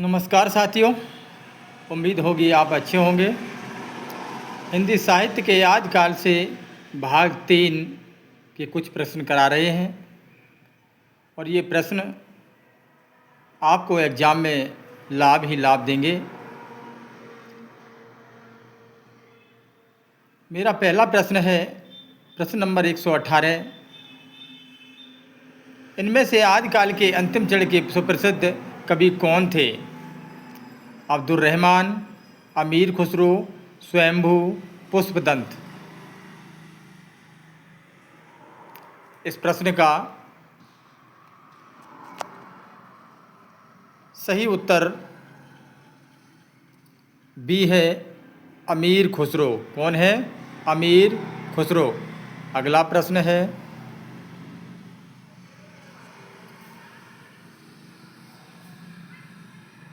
नमस्कार साथियों, उम्मीद होगी आप अच्छे होंगे। हिंदी साहित्य के आदिकाल से भाग 3 के कुछ प्रश्न करा रहे हैं और ये प्रश्न आपको एग्ज़ाम में लाभ ही लाभ देंगे। मेरा पहला प्रश्न है प्रश्न नंबर 118। इनमें से आदिकाल के अंतिम चरण के सुप्रसिद्ध कवि कौन थे? अब्दुल रहमान, अमीर खुसरो, स्वयंभू, पुष्पदंत। इस प्रश्न का सही उत्तर बी है, अमीर खुसरो। कौन है? अमीर खुसरो। अगला प्रश्न है,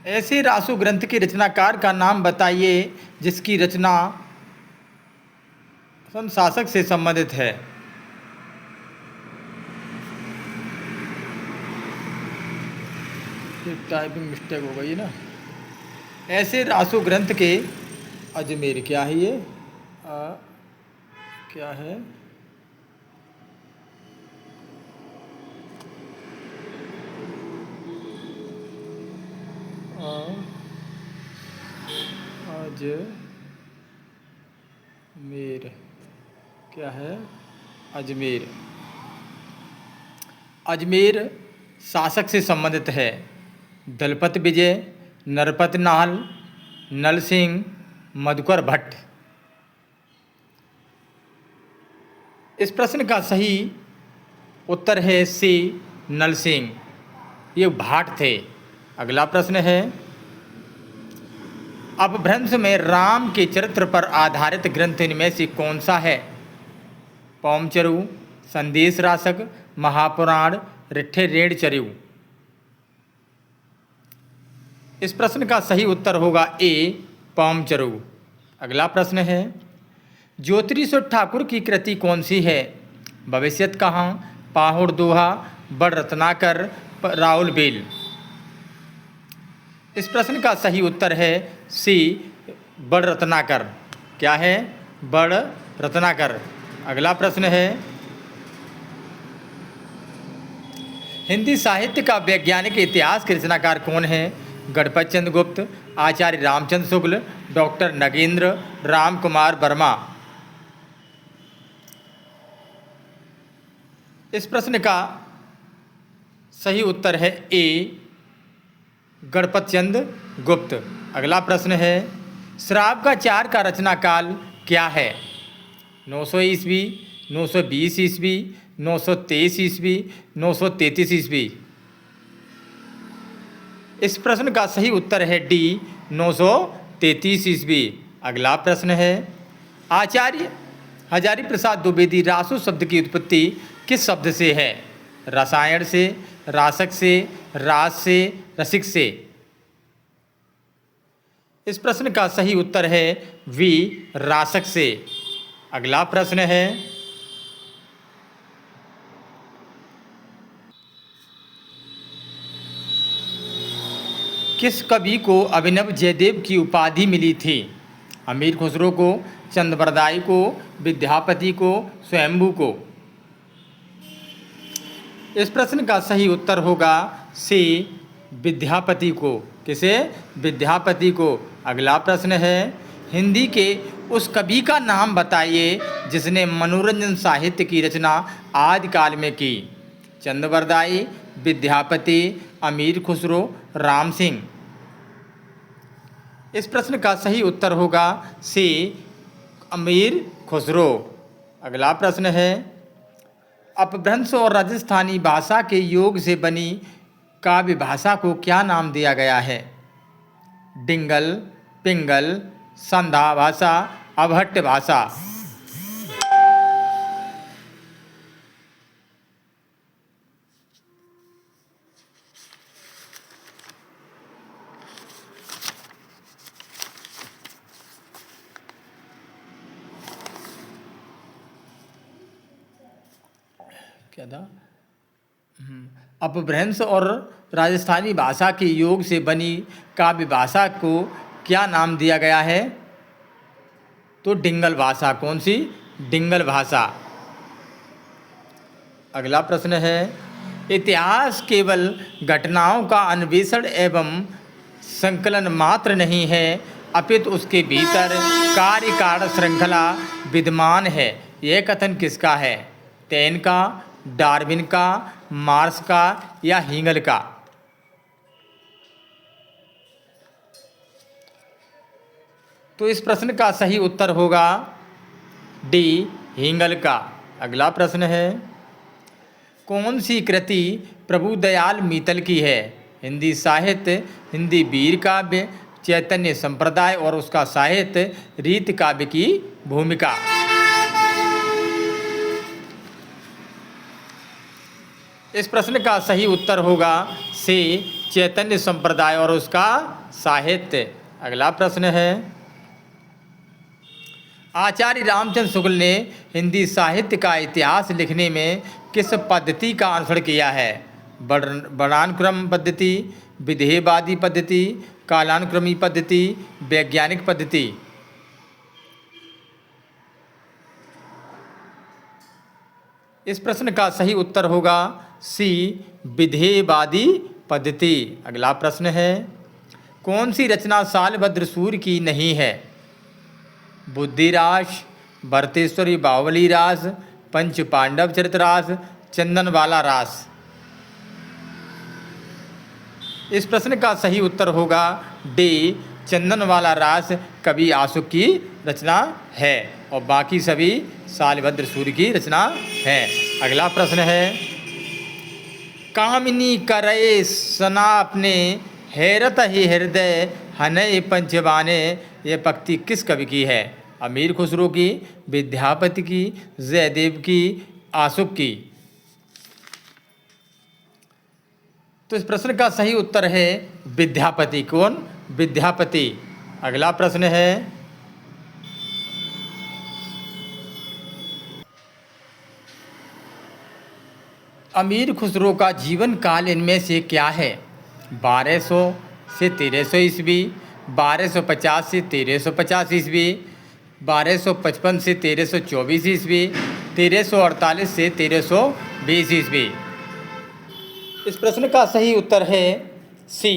ऐसे रासु ग्रंथ के रचनाकार का नाम बताइए जिसकी रचना शासक से संबंधित है। टाइपिंग मिस्टेक हो गई ना। ऐसे रासु ग्रंथ के अजमेर क्या है ये? क्या है? अजमेर क्या है? अजमेर। अजमेर शासक से संबंधित है। दलपत विजय, नरपत नाल, नल सिंह, मधुकर भट्ट। इस प्रश्न का सही उत्तर है सी, नल सिंह। ये भाट थे। अगला प्रश्न है, अपभ्रंश में राम के चरित्र पर आधारित ग्रंथ इनमें से कौन सा है? पौमचरू, संदेश रासक, महापुराण, रिट्ठे रेड़ चरिऊ। इस प्रश्न का सही उत्तर होगा ए, पौमचरू। अगला प्रश्न है, ज्योतिरीश्वर ठाकुर की कृति कौन सी है? भविष्यत कहाँ, पाहुड़ दोहा, बड़ रत्नाकर, राउल बेल। इस प्रश्न का सही उत्तर है सी, बड़ रत्नाकर। क्या है? बड़ रत्नाकर। अगला प्रश्न है, हिंदी साहित्य का वैज्ञानिक इतिहास के रचनाकार कौन है? गणपत चंद्र गुप्त, आचार्य रामचंद्र शुक्ल, डॉक्टर नगेंद्र राम कुमार वर्मा। इस प्रश्न का सही उत्तर है ए, गणपत चंद्र गुप्त। अगला प्रश्न है, श्राप का चार का रचना काल क्या है? 900 ईस्वी, 920 ईस्वी, 923 ईस्वी, 933 ईस्वी। इस प्रश्न का सही उत्तर है डी, 933 ईस्वी। अगला प्रश्न है, आचार्य हजारी प्रसाद द्विवेदी रासु शब्द की उत्पत्ति किस शब्द से है? रसायन से, रासक से, रास से, रसिक से। इस प्रश्न का सही उत्तर है वी, रासक से। अगला प्रश्न है, किस कवि को अभिनव जयदेव की उपाधि मिली थी? अमीर खुसरो को, चंद्रबरदाई को, विद्यापति को, स्वयंभू को। इस प्रश्न का सही उत्तर होगा सी, विद्यापति को। किसे? विद्यापति को। अगला प्रश्न है, हिंदी के उस कवि का नाम बताइए जिसने मनोरंजन साहित्य की रचना आदिकाल में की। चंद्रबरदाई, विद्यापति, अमीर खुसरो, राम सिंह। इस प्रश्न का सही उत्तर होगा सी, अमीर खुसरो। अगला प्रश्न है, अपभ्रंश और राजस्थानी भाषा के योग से बनी काव्य भाषा को क्या नाम दिया गया है? डिंगल, पिंगल, संधा भाषा, अभट्ट भाषा। क्या था? अपभ्रंश और राजस्थानी भाषा के योग से बनी काव्य भाषा को क्या नाम दिया गया है? तो डिंगल भाषा। कौन सी? डिंगल भाषा। अगला प्रश्न है, इतिहास केवल घटनाओं का अन्वेषण एवं संकलन मात्र नहीं है, अपितु उसके भीतर कार्य कारण श्रृंखला विद्यमान है। यह कथन किसका है? टैन का, डार्विन का, मार्क्स का या हेगल का? तो इस प्रश्न का सही उत्तर होगा डी, हेगल का। अगला प्रश्न है, कौन सी कृति प्रभुदयाल मीतल की है? हिंदी साहित्य, हिंदी वीर काव्य, चैतन्य संप्रदाय और उसका साहित्य, रीत काव्य की भूमिका। इस प्रश्न का सही उत्तर होगा सी, चैतन्य संप्रदाय और उसका साहित्य। अगला प्रश्न है, आचार्य रामचंद्र शुक्ल ने हिंदी साहित्य का इतिहास लिखने में किस पद्धति का अनुसरण किया है? वर्णानुक्रम पद्धति, विधेयवादी पद्धति, कालानुक्रमी पद्धति, वैज्ञानिक पद्धति? इस प्रश्न का सही उत्तर होगा सी, विधेयवादी पद्धति। अगला प्रश्न है, कौन सी रचना शालभद्र सूर्य की नहीं है? बुद्धिरास, भरतेश्वरी बाहुबली रास, पंच पांडव चरितरास, चंदनवाला रास? इस प्रश्न का सही उत्तर होगा डी, चंदनवाला रास कवि आशुक की रचना है और बाकी सभी शालभद्र सूर्य की रचना है। अगला प्रश्न है, कामिनी करे सना अपने, हैरत ही हृदय हनय पंचबाने, ये पंक्ति किस कवि की है? अमीर खुसरो की, विद्यापति की, जयदेव की, आशुक की? तो इस प्रश्न का सही उत्तर है विद्यापति। कौन? विद्यापति। अगला प्रश्न है, अमीर खुसरो का जीवन काल इनमें से क्या है? 1200 से 1300 ईस्वी, 1250 से 1350 ईस्वी, 1255 से 1324 ईस्वी, 1348 से 1320 ईस्वी? इस प्रश्न का सही उत्तर है सी,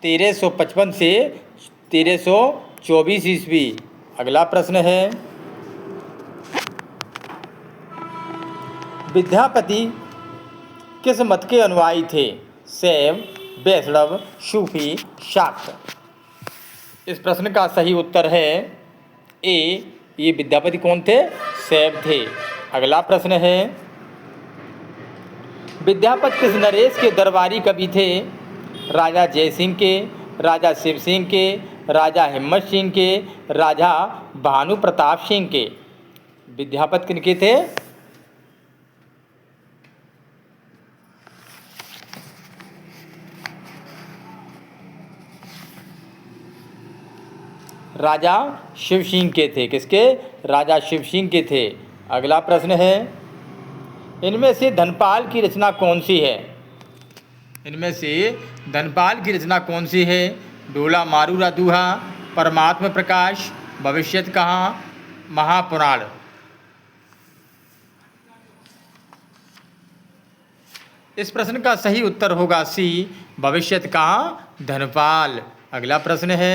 1355 से 1324 ईस्वी। अगला प्रश्न है, विद्यापति किस मत के अनुयायी थे? शैव, वैष्णव, सूफी, शाक्त? इस प्रश्न का सही उत्तर है ए, ये विद्यापति कौन थे? शैव थे। अगला प्रश्न है, विद्यापति किस नरेश के दरबारी कवि थे? राजा जयसिंह के, राजा शिव सिंह के, राजा हिम्मत सिंह के, राजा भानु प्रताप सिंह के? विद्यापति किनके थे? राजा शिव सिंह के थे। किसके? राजा शिव सिंह के थे। अगला प्रश्न है, इनमें से धनपाल की रचना कौन सी है? इनमें से धनपाल की रचना कौन सी है? ढोला मारूरा दूहा, परमात्म प्रकाश, भविष्यत कहाँ, महापुराण? इस प्रश्न का सही उत्तर होगा सी, भविष्यत कहाँ, धनपाल। अगला प्रश्न है,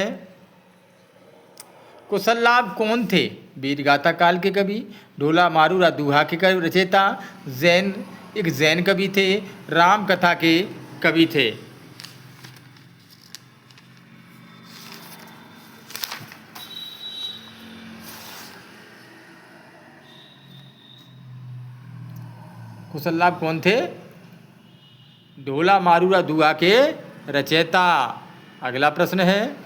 कुशललाभ कौन थे? वीरगाथा काल के कवि, ढोला मारूरा दूहा के कवि रचयिता, एक जैन कवि थे, राम कथा के कवि थे? कुशललाभ कौन थे? ढोला मारूरा दूहा के रचयिता। अगला प्रश्न है,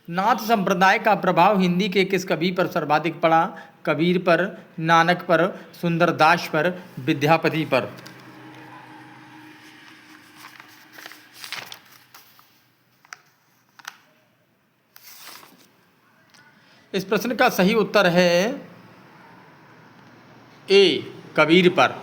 नाथ संप्रदाय का प्रभाव हिंदी के किस कवि पर सर्वाधिक पड़ा? कबीर पर, नानक पर, सुंदरदास पर, विद्यापति पर? इस प्रश्न का सही उत्तर है ए, कबीर पर।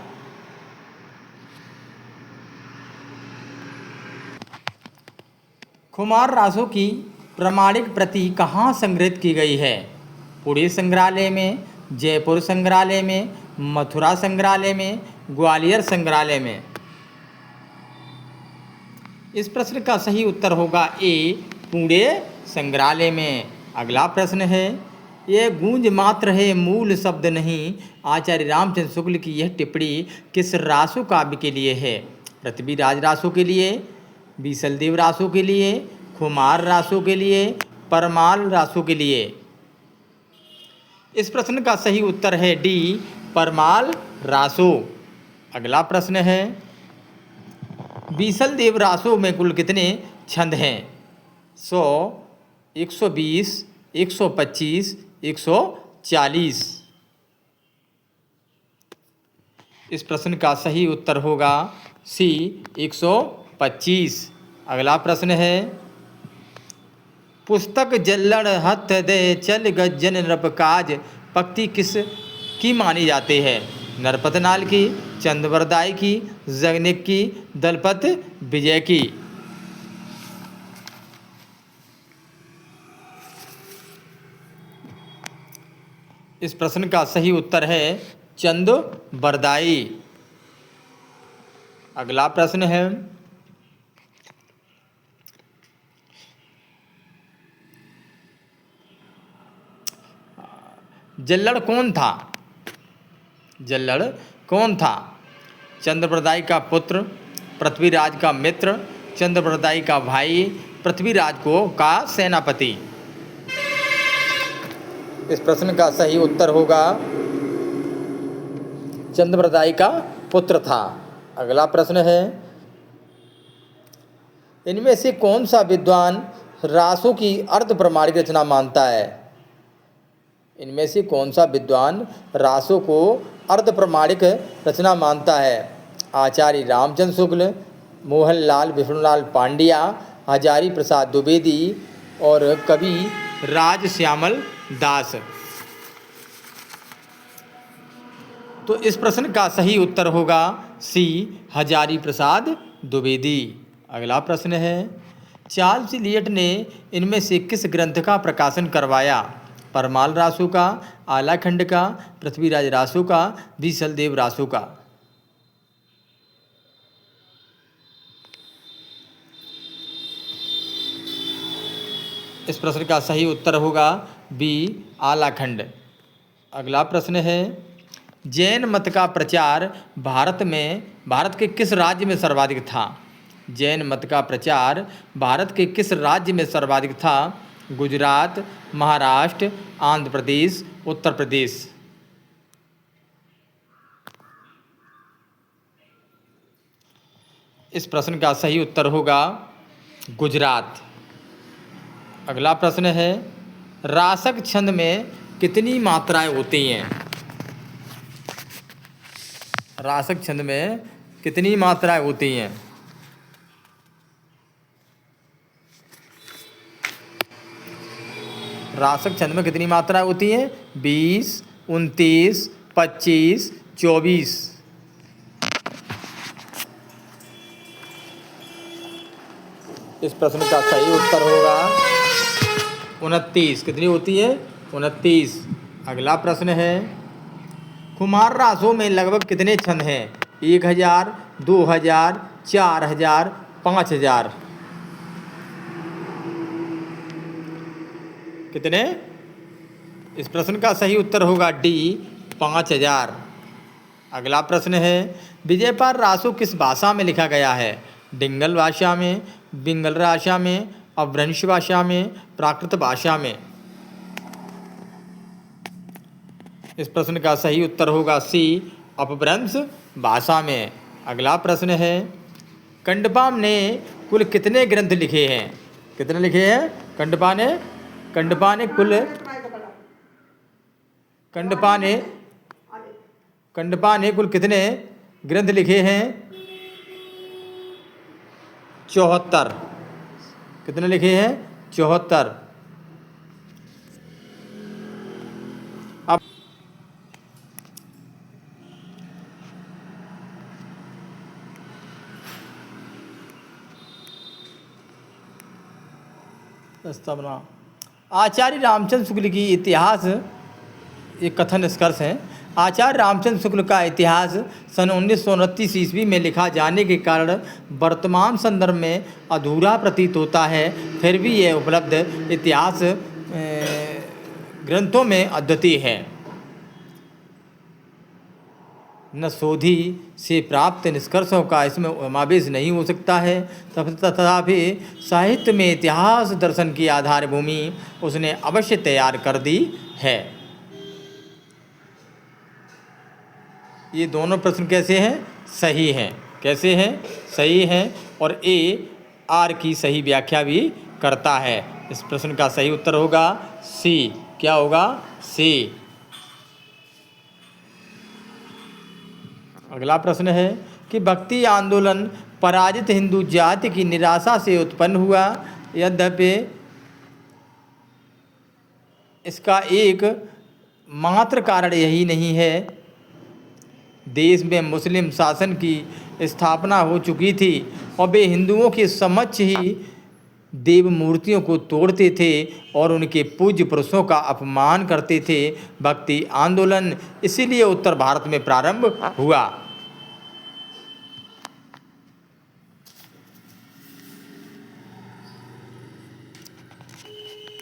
खुमार रासों की प्रमाणिक प्रति कहाँ संग्रहित की गई है? पुरी संग्रहालय में, जयपुर संग्रहालय में, मथुरा संग्रहालय में, ग्वालियर संग्रहालय में। इस प्रश्न का सही उत्तर होगा ए, पुणे संग्रहालय में। अगला प्रश्न है, यह गूंज मात्र है, मूल शब्द नहीं। आचार्य रामचंद्र शुक्ल की यह टिप्पणी किस रासो काव्य के लिए है? पृथ्वीराज रासो के लिए, बीसलदेव रासो के लिए, खुमार रासो के लिए, परमाल रासो के लिए। इस प्रश्न का सही उत्तर है डी, परमाल रासो। अगला प्रश्न है, बीसलदेव रासो में कुल कितने छंद हैं? 100, 120, 125, 140। इस प्रश्न का सही उत्तर होगा सी, 125। अगला प्रश्न है, पुस्तक जल्लड़ हथ दे चल गज्जन नृप काज पक्ति किस की मानी जाती है? नरपतनाल की, चंद्रवरदाई की, जगनिक की, दलपत विजय की। इस प्रश्न का सही उत्तर है चंद्रवरदाई। अगला प्रश्न है, जल्लड़ कौन था? जल्लड़ कौन था? चंद्रवरदाई का पुत्र, पृथ्वीराज का मित्र, चंद्रवरदाई का भाई, पृथ्वीराज का सेनापति। इस प्रश्न का सही उत्तर होगा चंद्रवरदाई का पुत्र था। अगला प्रश्न है, इनमें से कौन सा विद्वान रासों की अर्ध प्रमाणिक रचना मानता है? इनमें से कौन सा विद्वान रासों को अर्ध प्रमाणिक रचना मानता है? आचार्य रामचंद्र शुक्ल, मोहनलाल विष्णुलाल पांड्या, हजारी प्रसाद द्विवेदी और कवि राजश्यामल दास। तो इस प्रश्न का सही उत्तर होगा सी, हजारी प्रसाद द्विवेदी। अगला प्रश्न है, चार्ल्स इलियट ने इनमें से किस ग्रंथ का प्रकाशन करवाया? परमाल रासो का, आलाखंड का, पृथ्वीराज रासो का, बीसलदेव रासो का। इस प्रश्न का सही उत्तर होगा बी, आलाखंड। अगला प्रश्न है, जैन मत का प्रचार भारत के किस राज्य में सर्वाधिक था? जैन मत का प्रचार भारत के किस राज्य में सर्वाधिक था? गुजरात, महाराष्ट्र, आंध्र प्रदेश, उत्तर प्रदेश। इस प्रश्न का सही उत्तर होगा गुजरात। अगला प्रश्न है, रासक छंद में कितनी मात्राएं होती हैं? रासक छंद में कितनी मात्राएं होती हैं? रासक छंद में कितनी मात्राएं होती हैं? 20, 29, 25, 24। इस प्रश्न का सही उत्तर होगा 29। कितनी होती है? 29। अगला प्रश्न है, खुमार रासों में लगभग कितने छंद हैं? 1000, 2000, 4000, 5000। कितने? इस प्रश्न का सही उत्तर होगा डी, 5000। अगला प्रश्न है, विजयपाल रासो किस भाषा में लिखा गया है? डिंगल भाषा में, बिंगल भाषा में, अपभ्रंश भाषा में, प्राकृत भाषा में। इस प्रश्न का सही उत्तर होगा सी, अपभ्रंश भाषा में। अगला प्रश्न है, कंडपा ने कुल कितने ग्रंथ लिखे हैं? कितने लिखे हैं कंडपा ने? कंडपा ने कुल कितने ग्रंथ लिखे हैं? 74। कितने लिखे हैं? 74। अब प्रस्तावना। आचार्य रामचंद्र शुक्ल की इतिहास, ये कथन निष्कर्ष हैं। आचार्य रामचंद्र शुक्ल का इतिहास सन 1929 ईस्वी में लिखा जाने के कारण वर्तमान संदर्भ में अधूरा प्रतीत होता है। फिर भी यह उपलब्ध इतिहास ग्रंथों में अद्वितीय है। न शोधी से प्राप्त निष्कर्षों का इसमें समावेश नहीं हो सकता है। तथापि साहित्य में इतिहास दर्शन की आधारभूमि उसने अवश्य तैयार कर दी है। ये दोनों प्रश्न कैसे हैं? सही हैं। कैसे हैं? सही हैं। और ए आर की सही व्याख्या भी करता है। इस प्रश्न का सही उत्तर होगा सी। क्या होगा? सी। अगला प्रश्न है कि भक्ति आंदोलन पराजित हिंदू जाति की निराशा से उत्पन्न हुआ। यद्यपि इसका एक मात्र कारण यही नहीं है। देश में मुस्लिम शासन की स्थापना हो चुकी थी और वे हिंदुओं के समक्ष ही देव मूर्तियों को तोड़ते थे और उनके पूज्य पुरुषों का अपमान करते थे। भक्ति आंदोलन इसीलिए उत्तर भारत में प्रारंभ हुआ।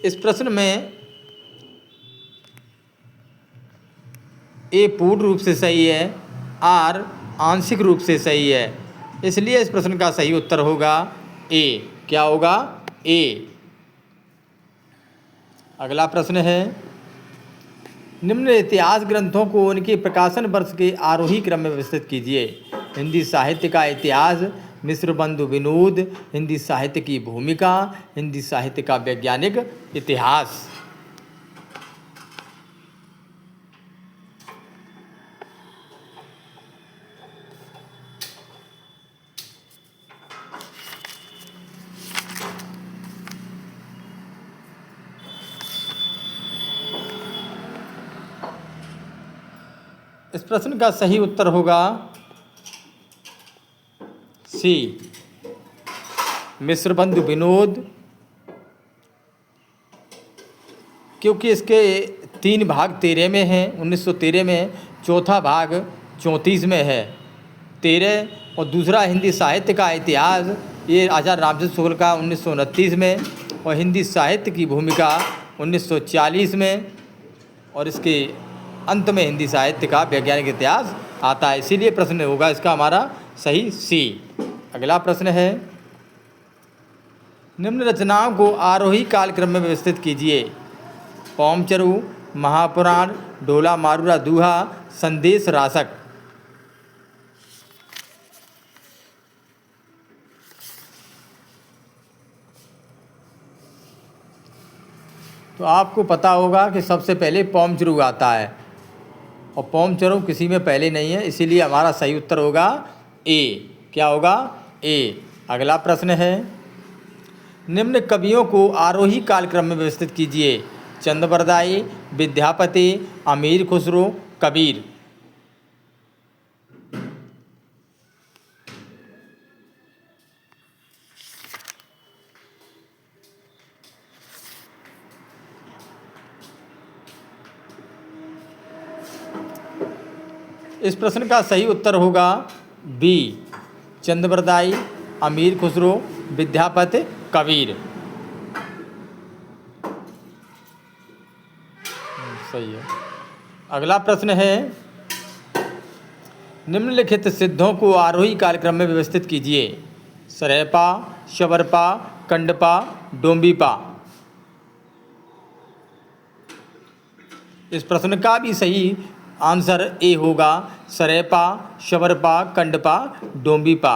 इस प्रश्न में ए पूर्ण रूप से सही है, आर आंशिक रूप से सही है, इसलिए इस प्रश्न का सही उत्तर होगा ए। क्या होगा? ए। अगला प्रश्न है, निम्न इतिहास ग्रंथों को उनके प्रकाशन वर्ष के आरोही क्रम में व्यवस्थित कीजिए। हिंदी साहित्य का इतिहास, मिश्र बंधु विनोद, हिंदी साहित्य की भूमिका, हिंदी साहित्य का वैज्ञानिक इतिहास। इस प्रश्न का सही उत्तर होगा सी, मिश्र बंधु विनोद, क्योंकि इसके 3 भाग 13 में हैं, 1913 में, चौथा भाग 34 में है। 13 और दूसरा हिंदी साहित्य का इतिहास, ये आचार्य रामचंद्र शुक्ल का 1929 में, और हिंदी साहित्य की भूमिका 1940 में, और इसके अंत में हिंदी साहित्य का वैज्ञानिक इतिहास आता है। इसीलिए प्रश्न होगा इसका हमारा सही सी। अगला प्रश्न है, निम्न रचनाओं को आरोही कालक्रम में व्यवस्थित कीजिए। पौमचरू, महापुराण, ढोला मारूरा दूहा, संदेश रासक। तो आपको पता होगा कि सबसे पहले पौमचरू आता है और पौमचरू किसी में पहले नहीं है, इसीलिए हमारा सही उत्तर होगा ए। क्या होगा? ए। अगला प्रश्न है, निम्न कवियों को आरोही कालक्रम में व्यवस्थित कीजिए। चंद्रबरदाई, विद्यापति, अमीर खुसरो, कबीर। इस प्रश्न का सही उत्तर होगा बी, चंद्रबरदाई, अमीर खुसरो, विद्यापति, कबीर। सही है। अगला प्रश्न है, निम्नलिखित सिद्धों को आरोही कार्यक्रम में व्यवस्थित कीजिए। सरेपा, शबरपा, कंडपा, डोंबीपा। इस प्रश्न का भी सही आंसर ए होगा, सरेपा, शबरपा, कंडपा, डोंबीपा।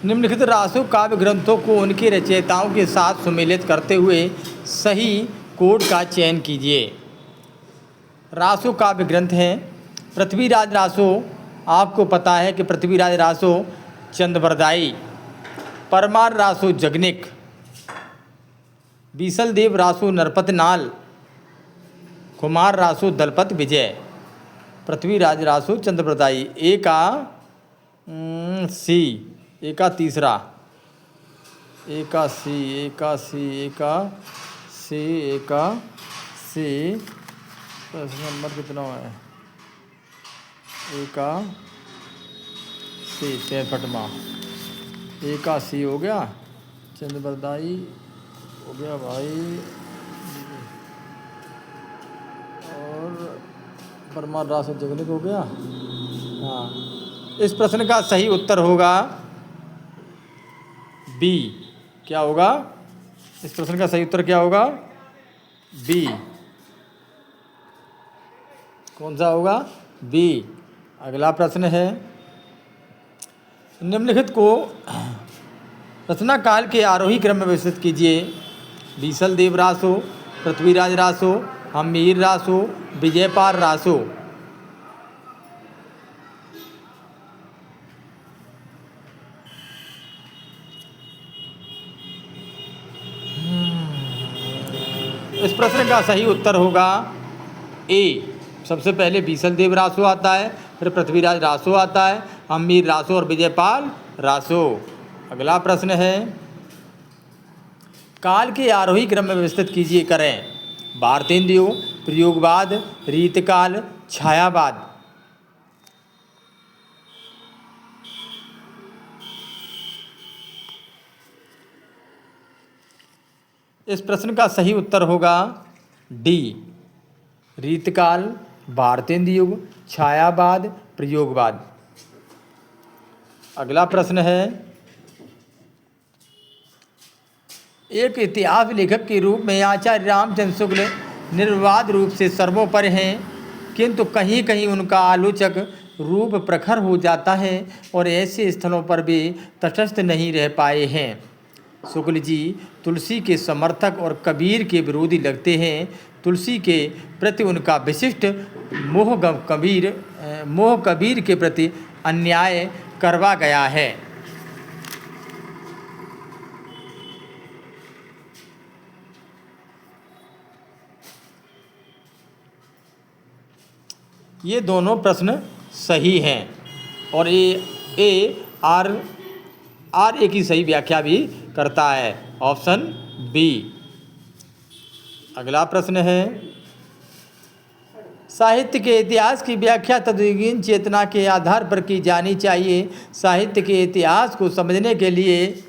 निम्नलिखित रासो काव्य ग्रंथों को उनके रचयिताओं के साथ सुमेलित करते हुए सही कोड का चयन कीजिए। रासो काव्य ग्रंथ हैं पृथ्वीराज रासो, आपको पता है कि पृथ्वीराज रासो चंद्रबरदाई, परमार रासो जगनिक, बीसलदेव रासो नरपत नाल, कुमार रासो दलपत विजय। पृथ्वीराज रासो चंद्रबरदाई, ए का सी। ए का तीसरा, एकासी एकासी एकासी एकासी, प्रश्न नंबर कितना है? एकासी 63वां, एकासी हो गया। चंद्रबरदाई हो गया भाई, और परमार रासो जगनिक हो गया। हाँ, इस प्रश्न का सही उत्तर होगा बी। क्या होगा? इस प्रश्न का सही उत्तर क्या होगा? बी। कौन सा होगा? बी। अगला प्रश्न है, निम्नलिखित को रचना काल के आरोही क्रम में व्यवस्थित कीजिए। बीसल देव रासो, पृथ्वीराज रासो, हम्मीर रासो, विजयपाल रासो। इस प्रश्न का सही उत्तर होगा ए। सबसे पहले बीसल देव रासो आता है, फिर पृथ्वीराज रासो आता है, हम्मीर रासो और विजयपाल रासो। अगला प्रश्न है, काल के आरोही क्रम में व्यवस्थित कीजिए करें। भारतेंद्रियो, प्रयोगवाद, रीतकाल, छायावाद। इस प्रश्न का सही उत्तर होगा डी। रीतकाल, भारतेंद्र युग, छायावाद, प्रयोगवाद। अगला प्रश्न है, एक इतिहास लेखक के रूप में आचार्य रामचंद्र शुक्ल निर्विवाद रूप से सर्वोपरि हैं, किंतु कहीं कहीं उनका आलोचक रूप प्रखर हो जाता है और ऐसे स्थलों पर भी तटस्थ नहीं रह पाए हैं। शुक्ल जी तुलसी के समर्थक और कबीर के विरोधी लगते हैं। तुलसी के प्रति उनका विशिष्ट मोह कबीर के प्रति अन्याय करवा गया है। ये दोनों प्रश्न सही हैं और आर ए की सही व्याख्या भी करता है, ऑप्शन बी। अगला प्रश्न है, साहित्य के इतिहास की व्याख्या तद्विहीन चेतना के आधार पर की जानी चाहिए। साहित्य के इतिहास को समझने के लिए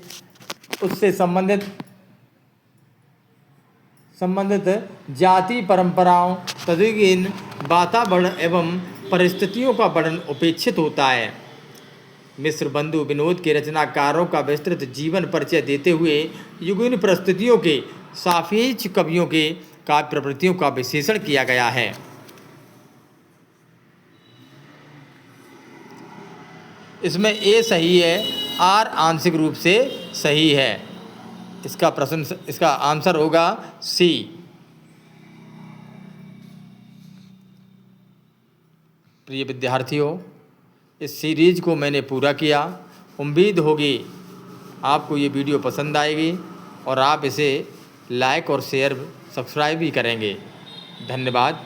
उससे संबंधित जाति परंपराओं, तद्विहीन वातावरण एवं परिस्थितियों का वर्णन उपेक्षित होता है। मिश्र बंधु विनोद के रचनाकारों का विस्तृत जीवन परिचय देते हुए युगीन परिस्थितियों के सापेक्ष कवियों के काव्य प्रवृत्तियों का विश्लेषण किया गया है। इसमें ए सही है, आर आंशिक रूप से सही है। इसका आंसर होगा सी। प्रिय विद्यार्थियों, इस सीरीज को मैंने पूरा किया। उम्मीद होगी आपको ये वीडियो पसंद आएगी और आप इसे लाइक और शेयर सब्सक्राइब भी करेंगे। धन्यवाद।